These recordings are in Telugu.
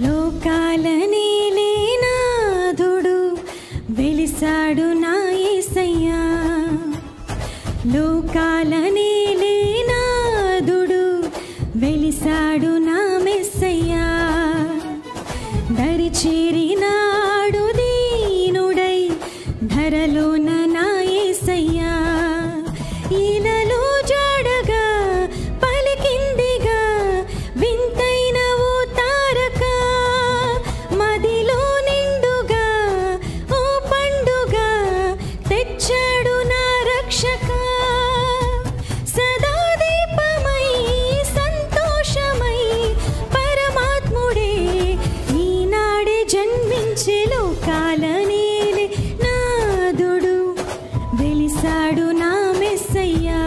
లోకాలనేలే నాథుడు వెలిసాడు నా యేసయ్యా. లోకాలనేలే నాథుడు వెలిసాడు నా మెస్సయ్యా. దరి చేరినాడు దీనుడై ధరలోన నా యేసయ్యా. ఈలలో జాడగా పలికిందిగా వింతైన ఓ తారక. మదిలో నిండుగా ఓ పండుగ తెచ్చాడు నా రక్షక. సదా దీపమై సంతోషమై పరమాత్ముడే ఈనాడే జన్మించే. లోకాలనేలే నాథుడు వెలిసాడు నా మెస్సయ్యా.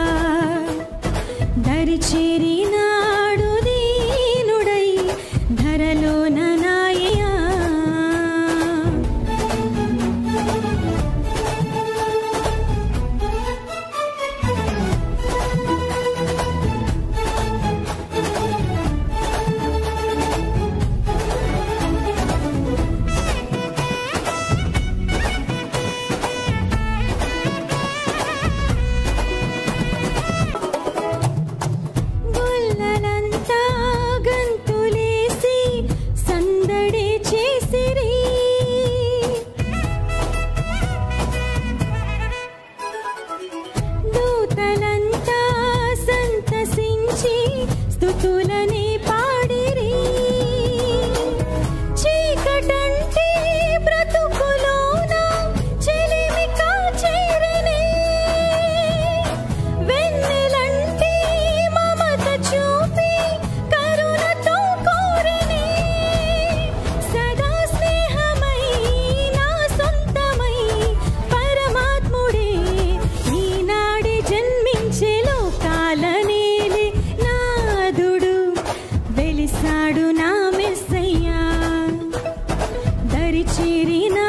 దరి చేరినాడు దీనుడై ధరలోన నాయా. గొల్లలంతా గంతులేసి సందడి చేసిరి. దూతలంతా సంతసించి స్తుతులని పాడిరి. చీకటంటే బ్రతుకులోన చెలిమి కాచేరనే. వెన్నెలంటే మమత చూపి కరుణతో కోరనే. సదా స్నేహమై నా సొంతమై పరమాత్ముడే ఈనాడే జన్మించే. లోకాలనేలే నాథుడు వెలిసాడు నా మెస్సయ్యా. దరి చేరినా